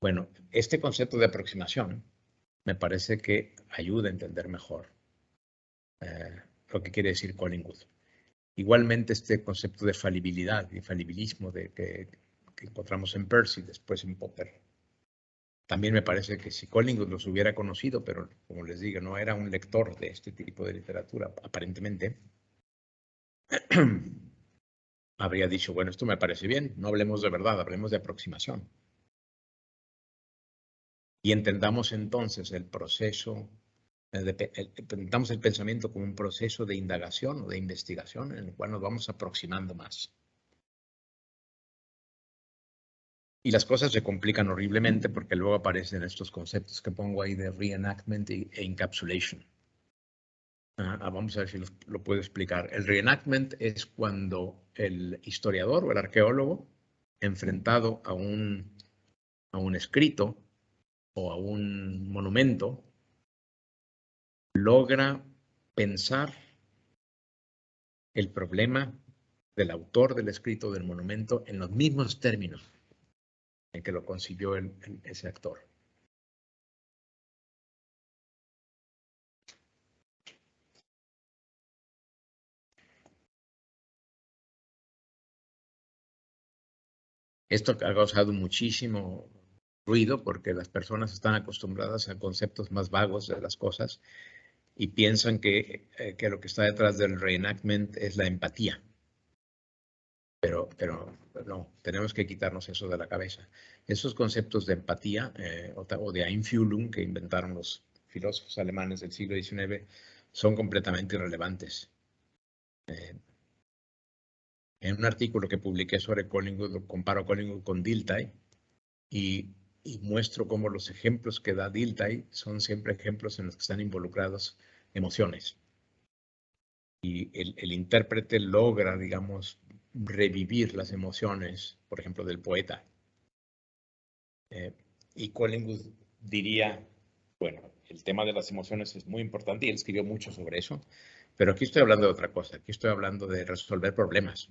Bueno, este concepto de aproximación me parece que ayuda a entender mejor lo que quiere decir Collingwood. Igualmente este concepto de falibilidad y falibilismo que encontramos en Peirce y después en Popper. También me parece que si Collingwood los hubiera conocido, pero como les digo, no era un lector de este tipo de literatura, aparentemente, habría dicho, bueno, esto me parece bien, no hablemos de verdad, hablemos de aproximación. Y entendamos entonces el proceso, entendamos el pensamiento como un proceso de indagación o de investigación en el cual nos vamos aproximando más. Y las cosas se complican horriblemente porque luego aparecen estos conceptos que pongo ahí de reenactment e encapsulation. Vamos a ver si lo puedo explicar. El reenactment es cuando el historiador o el arqueólogo, enfrentado a un escrito o a un monumento, logra pensar el problema del autor del escrito del monumento en los mismos términos en que lo concibió ese actor. Esto ha causado muchísimo ruido porque las personas están acostumbradas a conceptos más vagos de las cosas y piensan que lo que está detrás del reenactment es la empatía. Pero no, tenemos que quitarnos eso de la cabeza. Esos conceptos de empatía o de Einfühlung que inventaron los filósofos alemanes del siglo XIX son completamente irrelevantes. En un artículo que publiqué sobre Collingwood, comparo a Collingwood con Dilthey y muestro cómo los ejemplos que da Dilthey son siempre ejemplos en los que están involucrados emociones. Y el intérprete logra, digamos, revivir las emociones, por ejemplo, del poeta. Y Collingwood diría, bueno, el tema de las emociones es muy importante y él escribió mucho sobre eso, pero aquí estoy hablando de otra cosa, aquí estoy hablando de resolver problemas.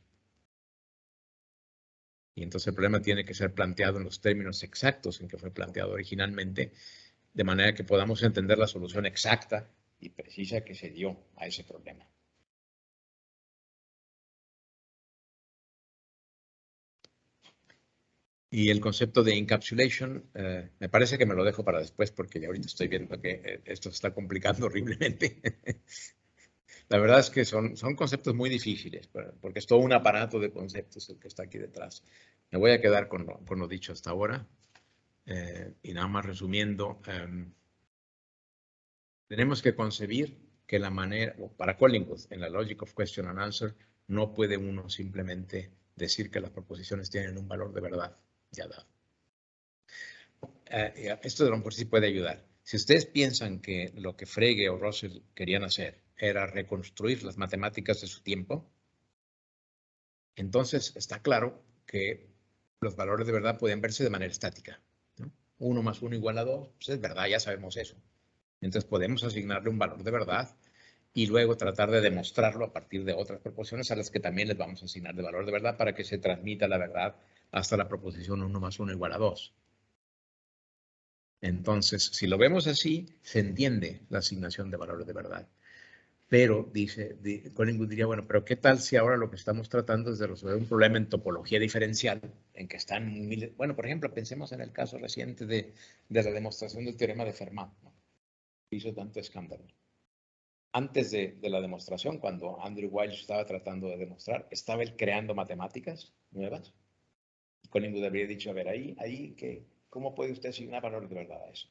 Y entonces el problema tiene que ser planteado en los términos exactos en que fue planteado originalmente, de manera que podamos entender la solución exacta y precisa que se dio a ese problema. Y el concepto de encapsulation, me parece que me lo dejo para después porque ya ahorita estoy viendo que esto se está complicando horriblemente. La verdad es que son conceptos muy difíciles, porque es todo un aparato de conceptos el que está aquí detrás. Me voy a quedar con lo dicho hasta ahora. Y nada más resumiendo, tenemos que concebir que la manera, para Collingwood, en la Logic of Question and Answer, no puede uno simplemente decir que las proposiciones tienen un valor de verdad. ya dado. Esto a lo mejor sí puede ayudar. Si ustedes piensan que lo que Frege o Russell querían hacer era reconstruir las matemáticas de su tiempo, entonces está claro que los valores de verdad pueden verse de manera estática, ¿no? 1 más 1 igual a 2, pues es verdad, ya sabemos eso. Entonces podemos asignarle un valor de verdad y luego tratar de demostrarlo a partir de otras proporciones a las que también les vamos a asignar de valor de verdad para que se transmita la verdad hasta la proposición 1 más 1 igual a 2. Entonces, si lo vemos así, se entiende la asignación de valores de verdad. Pero, Collingwood diría, bueno, pero ¿qué tal si ahora lo que estamos tratando es de resolver un problema en topología diferencial, en que están miles... Bueno, por ejemplo, pensemos en el caso reciente de la demostración del teorema de Fermat, ¿no? Hizo tanto escándalo. Antes de la demostración, cuando Andrew Wiles estaba tratando de demostrar, estaba él creando matemáticas nuevas. Collingwood habría dicho, a ver, ¿cómo puede usted asignar valores de verdad a eso?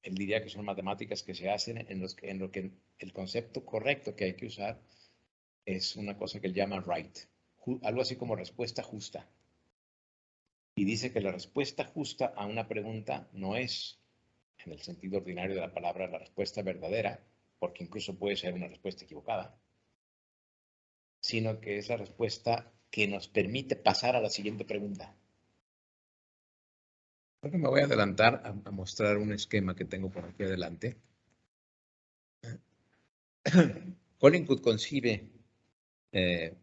Él diría que son matemáticas que se hacen en lo que el concepto correcto que hay que usar es una cosa que él llama right, algo así como respuesta justa. Y dice que la respuesta justa a una pregunta no es, en el sentido ordinario de la palabra, la respuesta verdadera, porque incluso puede ser una respuesta equivocada, sino que es la respuesta que nos permite pasar a la siguiente pregunta. Creo que me voy a adelantar a mostrar un esquema que tengo por aquí adelante. Collingwood concibe el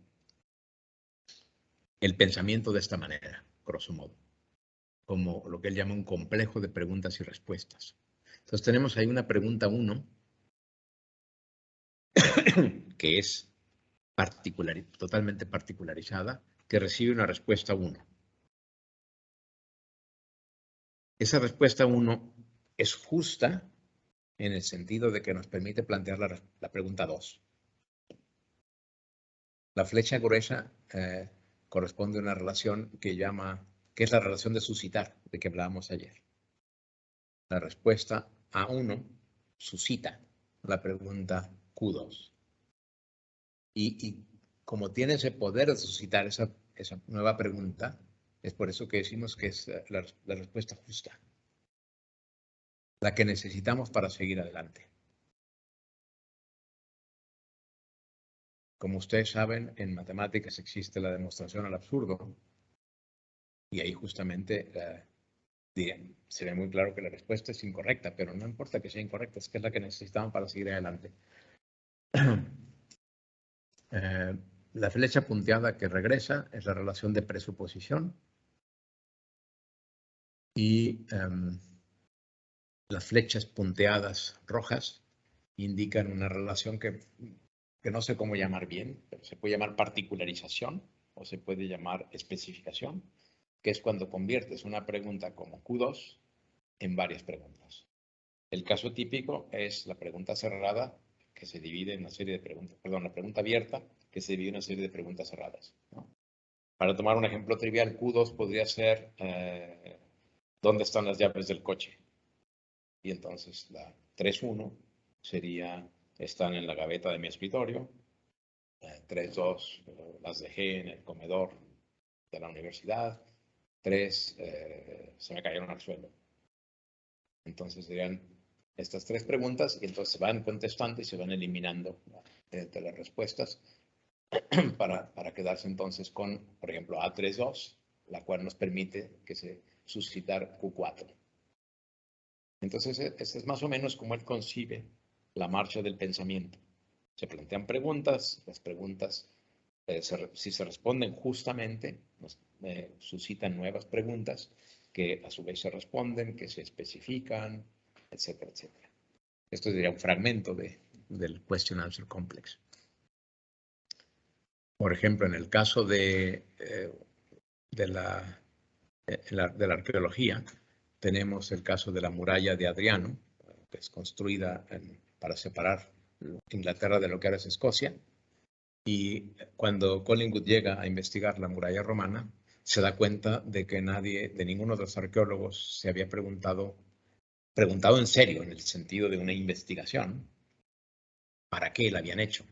pensamiento de esta manera, grosso modo, como lo que él llama un complejo de preguntas y respuestas. Entonces tenemos ahí una pregunta 1, que es totalmente particularizada, que recibe una respuesta 1. Esa respuesta 1 es justa en el sentido de que nos permite plantear la pregunta 2. La flecha gruesa corresponde a una relación que es la relación de suscitar, de que hablábamos ayer. La respuesta A1 suscita la pregunta Q2. Y como tiene ese poder de suscitar esa nueva pregunta, es por eso que decimos que es la respuesta justa, la que necesitamos para seguir adelante. Como ustedes saben, en matemáticas existe la demostración al absurdo, y ahí justamente se ve muy claro que la respuesta es incorrecta, pero no importa que sea incorrecta, es que es la que necesitamos para seguir adelante. La flecha punteada que regresa es la relación de presuposición y las flechas punteadas rojas indican una relación que no sé cómo llamar bien, pero se puede llamar particularización o se puede llamar especificación, que es cuando conviertes una pregunta como Q2 en varias preguntas. El caso típico es la pregunta cerrada, que se divide en una serie de preguntas, la pregunta abierta, que se divide en una serie de preguntas cerradas, ¿no? Para tomar un ejemplo trivial, Q2 podría ser ¿dónde están las llaves del coche? Y entonces la 3.1 sería, están en la gaveta de mi escritorio. 3.2 las dejé en el comedor de la universidad. 3 se me cayeron al suelo. Entonces serían estas 3 preguntas y entonces se van contestando y se van eliminando de las respuestas para quedarse entonces con, por ejemplo, A3.2, la cual nos permite que se suscitar Q4. Entonces, este es más o menos como él concibe la marcha del pensamiento. Se plantean preguntas, las preguntas, si se responden justamente, nos suscitan nuevas preguntas que a su vez se responden, que se especifican, etcétera, etcétera. Esto sería un fragmento del Question Answer Complex. Por ejemplo, en el caso de la arqueología, tenemos el caso de la muralla de Adriano, que es construida para separar Inglaterra de lo que ahora es Escocia. Y cuando Collingwood llega a investigar la muralla romana, se da cuenta de que de ninguno de los arqueólogos se había preguntado en serio, en el sentido de una investigación, ¿para qué la habían hecho?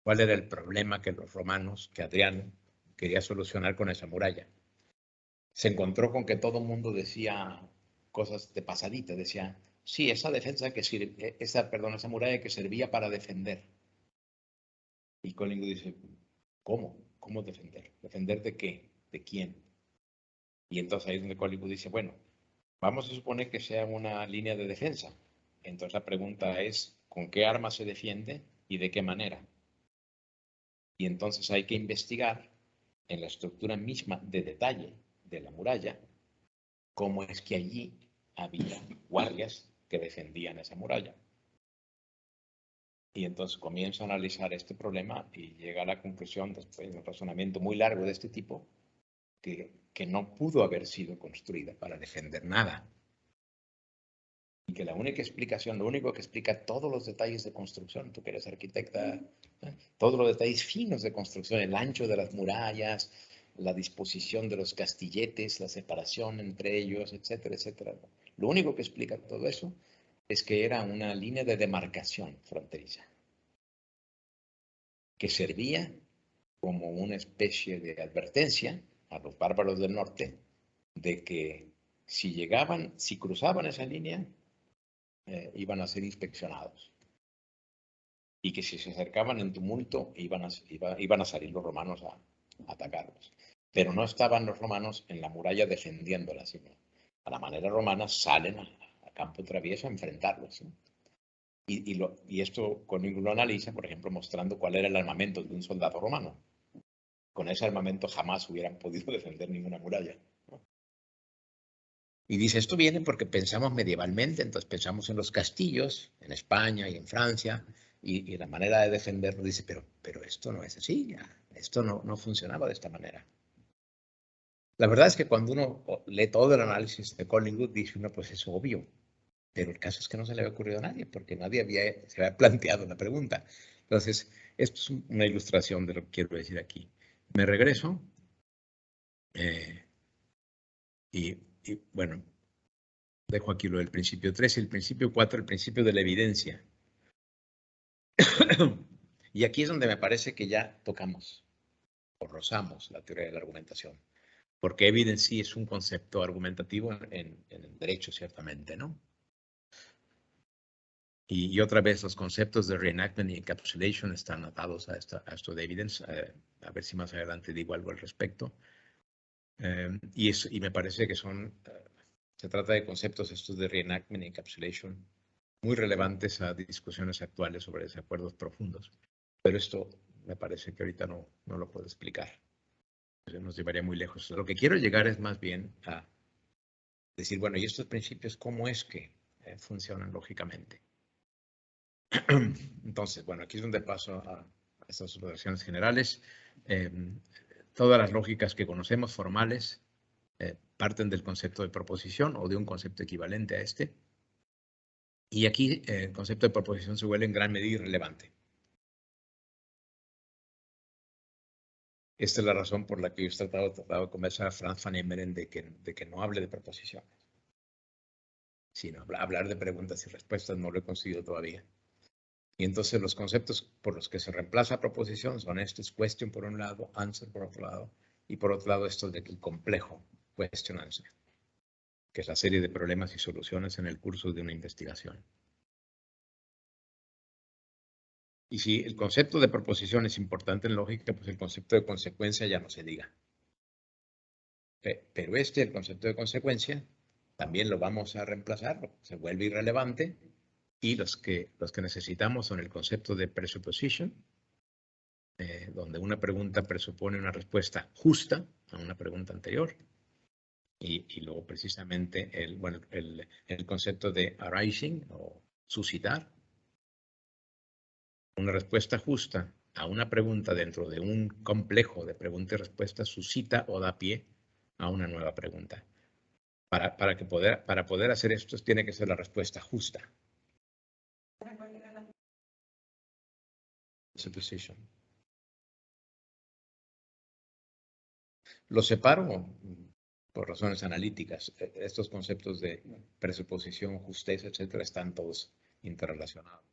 ¿Cuál era el problema que los romanos, que Adriano quería solucionar con esa muralla. Se encontró con que todo el mundo decía cosas de pasadita, decía, sí, esa defensa que sirve, esa muralla que servía para defender. Y Collingwood dice, ¿cómo? ¿Cómo defender? ¿Defender de qué? ¿De quién? Y entonces ahí es donde Collingwood dice, bueno, vamos a suponer que sea una línea de defensa. Entonces la pregunta es, ¿con qué arma se defiende y de qué manera? Y entonces hay que investigar en la estructura misma de detalle de la muralla cómo es que allí había guardias que defendían esa muralla. Y entonces comienza a analizar este problema y llega a la conclusión, después de un razonamiento muy largo de este tipo, que no pudo haber sido construida para defender nada. Y que la única explicación, lo único que explica todos los detalles de construcción, tú que eres arquitecta, todos los detalles finos de construcción, el ancho de las murallas, la disposición de los castilletes, la separación entre ellos, etcétera, etcétera. Lo único que explica todo eso es que era una línea de demarcación fronteriza que servía como una especie de advertencia a los bárbaros del norte de que si cruzaban esa línea, iban a ser inspeccionados. Y que si se acercaban en tumulto, iban a salir los romanos a atacarlos. Pero no estaban los romanos en la muralla defendiéndola, sino a la manera romana salen a campo traviesa a enfrentarlos. ¿Sí? Y esto Collingwood lo analiza, por ejemplo, mostrando cuál era el armamento de un soldado romano. Con ese armamento jamás hubieran podido defender ninguna muralla. Y dice, esto viene porque pensamos medievalmente, entonces pensamos en los castillos, en España y en Francia, y la manera de defenderlo dice, pero esto no es así, ya, esto no funcionaba de esta manera. La verdad es que cuando uno lee todo el análisis de Collingwood, dice uno, pues es obvio, pero el caso es que no se le había ocurrido a nadie, porque nadie se había planteado la pregunta. Entonces, esto es una ilustración de lo que quiero decir aquí. Me regreso y bueno, dejo aquí lo del principio 3 y el principio 4, el principio de la evidencia. Y aquí es donde me parece que ya tocamos o rozamos la teoría de la argumentación, porque evidence sí es un concepto argumentativo en el derecho, ciertamente, ¿no? Y otra vez los conceptos de reenactment y encapsulation están atados a esto de evidence. A ver si más adelante digo algo al respecto. Y me parece que se trata de conceptos estos de reenactment y encapsulation muy relevantes a discusiones actuales sobre desacuerdos profundos. Pero esto me parece que ahorita no lo puedo explicar. Nos llevaría muy lejos. Lo que quiero llegar es más bien a decir, bueno, ¿y estos principios cómo es que funcionan lógicamente? Entonces, bueno, aquí es donde paso a estas observaciones generales. Todas las lógicas que conocemos formales parten del concepto de proposición o de un concepto equivalente a este. Y aquí el concepto de proposición se vuelve en gran medida irrelevante. Esta es la razón por la que yo he tratado de convencer a Franz van Emeren de que no hable de proposiciones, sino hablar de preguntas y respuestas. No lo he conseguido todavía. Y entonces los conceptos por los que se reemplaza proposición son estos: question por un lado, answer por otro lado, y por otro lado esto del complejo, question answer, que es la serie de problemas y soluciones en el curso de una investigación. Y si el concepto de proposición es importante en lógica, pues el concepto de consecuencia ya no se diga. Pero el concepto de consecuencia, también lo vamos a reemplazar, se vuelve irrelevante, y los que necesitamos son el concepto de presupposition, donde una pregunta presupone una respuesta justa a una pregunta anterior, y luego precisamente el concepto de arising o suscitar. Una respuesta justa a una pregunta dentro de un complejo de preguntas y respuestas suscita o da pie a una nueva pregunta. Para poder hacer esto tiene que ser la respuesta justa. Supposition. Lo separo por razones analíticas. Estos conceptos de presuposición, justeza, etcétera, están todos interrelacionados.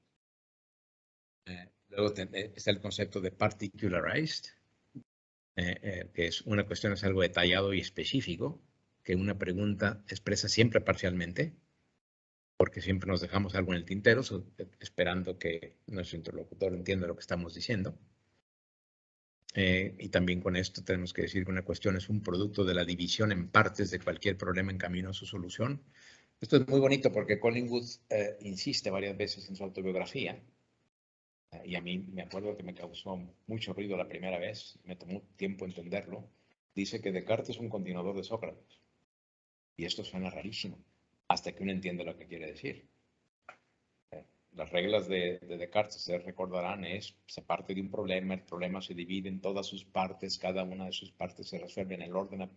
Luego está el concepto de particularized, que una cuestión es algo detallado y específico, que una pregunta expresa siempre parcialmente, porque siempre nos dejamos algo en el tintero, esperando que nuestro interlocutor entienda lo que estamos diciendo. Y también con esto tenemos que decir que una cuestión es un producto de la división en partes de cualquier problema en camino a su solución. Esto es muy bonito porque Collingwood insiste varias veces en su autobiografía. Y a mí me acuerdo que me causó mucho ruido la primera vez, me tomó tiempo entenderlo. Dice que Descartes es un continuador de Sócrates. Y esto suena rarísimo, hasta que uno entiende lo que quiere decir. Las reglas de Descartes, ustedes recordarán, se parte de un problema, el problema se divide en todas sus partes, cada una de sus partes se resuelve en el orden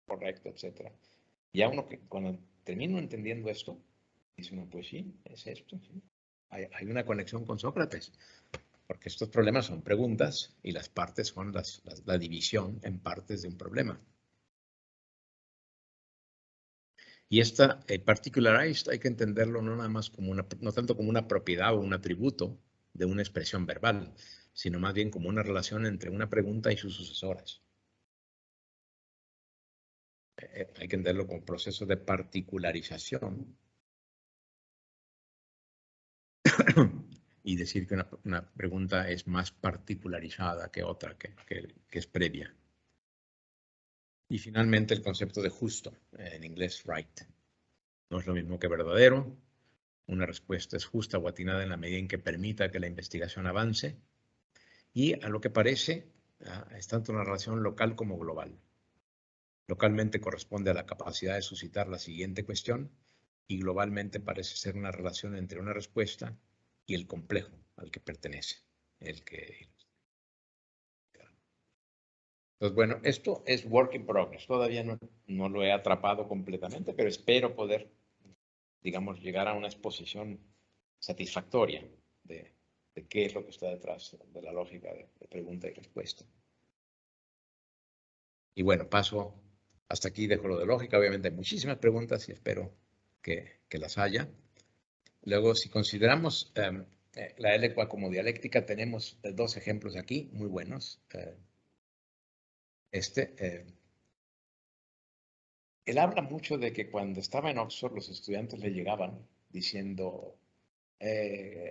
correcto, etc. Ya uno que cuando termino entendiendo esto, dice uno, pues sí, es esto, sí. Hay una conexión con Sócrates, porque estos problemas son preguntas y las partes son la división en partes de un problema. Y esta particularized hay que entenderlo no nada más como no tanto como una propiedad o un atributo de una expresión verbal, sino más bien como una relación entre una pregunta y sus sucesoras. Hay que entenderlo como proceso de particularización y decir que una pregunta es más particularizada que otra, que es previa. Y finalmente el concepto de justo, en inglés right. No es lo mismo que verdadero. Una respuesta es justa o atinada en la medida en que permita que la investigación avance. Y a lo que parece, es tanto una relación local como global. Localmente corresponde a la capacidad de suscitar la siguiente cuestión y globalmente parece ser una relación entre una respuesta y el complejo al que pertenece. Entonces, bueno, esto es work in progress. Todavía no lo he atrapado completamente, pero espero poder, digamos, llegar a una exposición satisfactoria de qué es lo que está detrás de la lógica de pregunta y respuesta. Y bueno, paso hasta aquí, dejo lo de lógica. Obviamente hay muchísimas preguntas y espero que las haya. Luego, si consideramos la L-QA como dialéctica, tenemos dos ejemplos aquí muy buenos. Él habla mucho de que cuando estaba en Oxford los estudiantes le llegaban diciendo,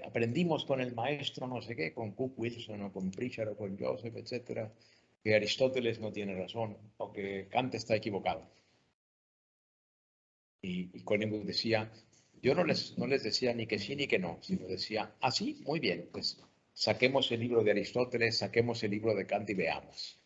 aprendimos con el maestro no sé qué, con Cook Wilson o con Pritchard o con Joseph, etcétera, que Aristóteles no tiene razón o que Kant está equivocado. Y Collingwood decía, yo no les decía ni que sí ni que no, sino decía, sí, muy bien, pues saquemos el libro de Aristóteles, saquemos el libro de Kant y veamos.